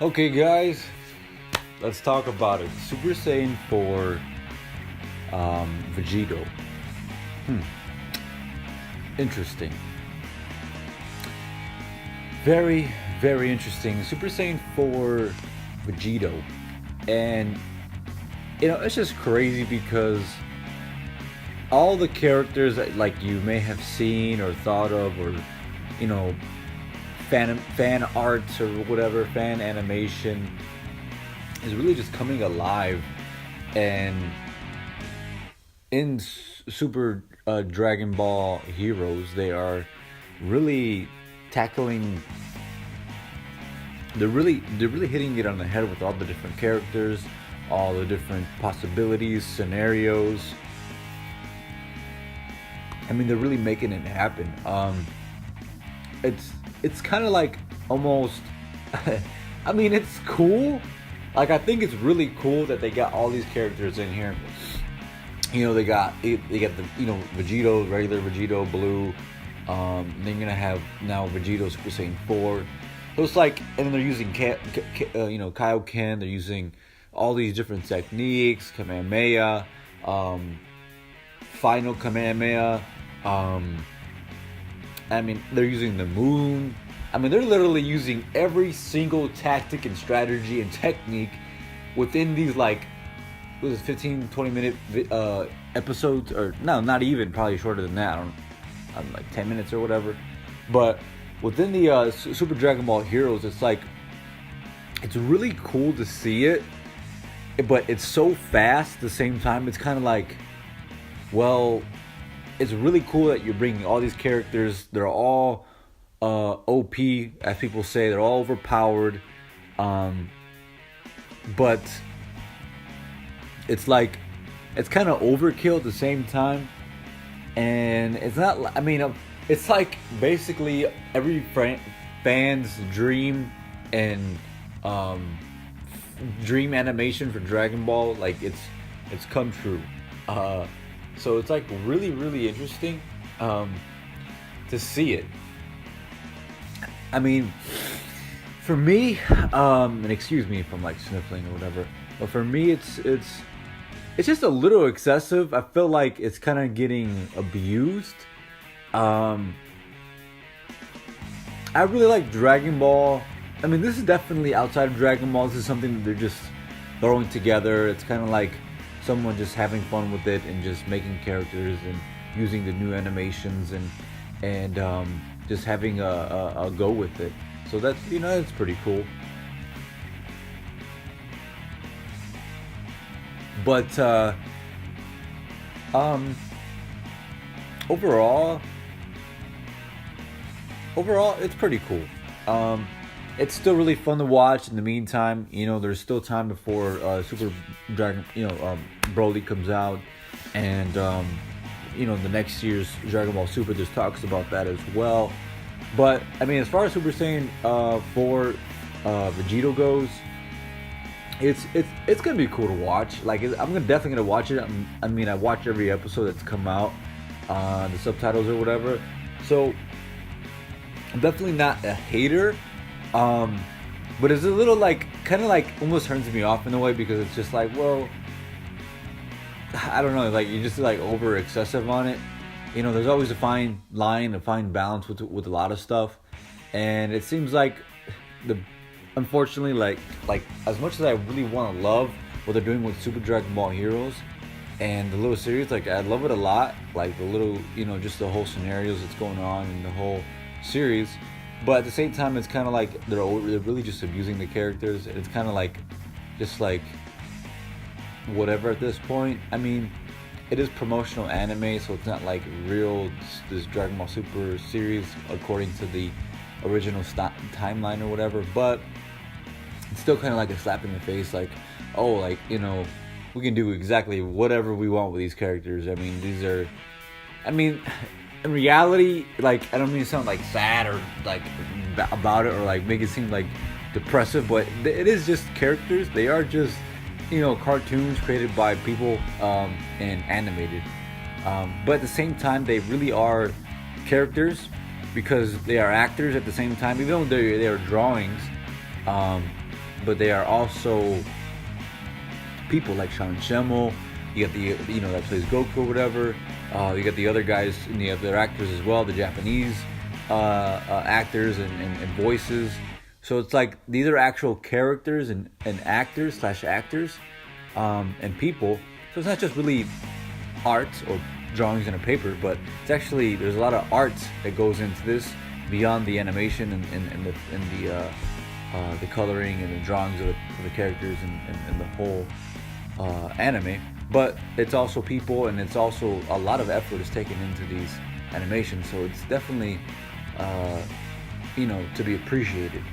Okay, guys, let's talk about it. Super Saiyan 4 Vegito. Hmm. Interesting. Very, very interesting. Super Saiyan 4 Vegito. And, it's just crazy because all the characters that, like, you may have seen or thought of or, you know, fan arts or whatever, fan animation is really just coming alive. And in Super Dragon Ball Heroes, they are really tackling. They're really hitting it on the head with all the different characters, all the different possibilities, scenarios. I mean, they're really making it happen. It's kind of like almost. I mean, it's cool. Like, I think it's really cool that they got all these characters in here. They got the Vegito, regular Vegito, Blue. They're gonna have now Vegito Super Saiyan 4. So it's like, and then they're using Kaioken. They're using all these different techniques, Kamehameha, Final Kamehameha. I mean, they're using the moon. I mean, they're literally using every single tactic and strategy and technique within these, like, 15-20 minute episodes, or no, not even, probably shorter than that. Like 10 minutes or whatever. But within the Super Dragon Ball Heroes, it's like, it's really cool to see it, but it's so fast at the same time. It's kind of like, well, it's really cool that you're bringing all these characters. They're all OP, as people say. They're all overpowered. But it's like, it's kind of overkill at the same time. And it's not, I mean, it's like basically every fan's dream and dream animation for Dragon Ball. Like, it's come true. So it's like really interesting to see it. I mean, for me, and excuse me if I'm like sniffling or whatever, but for me, it's just a little excessive. I feel like it's kind of getting abused. I really like Dragon Ball. I mean, this is definitely outside of Dragon Ball. This is something that they're just throwing together. It's kind of like someone just having fun with it and just making characters and using the new animations and just having a go with it. So that's, it's pretty cool. But overall, it's pretty cool. It's still really fun to watch. In the meantime, there's still time before Super Dragon, Broly comes out, and the next year's Dragon Ball Super. There's talks about that as well. But I mean, as far as Super Saiyan 4 Vegito goes, it's gonna be cool to watch. Like, I'm definitely gonna watch it. I mean, I watch every episode that's come out, the subtitles or whatever. So I'm definitely not a hater. But it's a little like, kind of like, almost turns me off in a way, because it's just like, well, I don't know, like, you're just like over excessive on it. There's always a fine line, a fine balance with a lot of stuff, and it seems like unfortunately, like as much as I really want to love what they're doing with Super Dragon Ball Heroes and the little series, like, I love it a lot, like the little, just the whole scenarios that's going on in the whole series. But at the same time, it's kind of like they're really just abusing the characters. It's kind of like, just like, whatever at this point. I mean, it is promotional anime, so it's not like real, this Dragon Ball Super series according to the original timeline or whatever. But it's still kind of like a slap in the face, like, oh, like, we can do exactly whatever we want with these characters. I mean, in reality, like, I don't mean to sound like sad or like about it or like make it seem like depressive, but it is just characters. They are just, cartoons created by people and animated. But at the same time, they really are characters because they are actors at the same time, even though they are drawings. but they are also people like Sean Shemmel. You got the that plays Goku or whatever. You got the other guys and the other actors as well, the Japanese actors and voices. So it's like these are actual characters and actors slash actors and people. So it's not just really art or drawings on a paper, but it's actually there's a lot of art that goes into this beyond the animation and the coloring and the drawings of the characters and the whole anime. But it's also people, and it's also a lot of effort is taken into these animations. So it's definitely to be appreciated.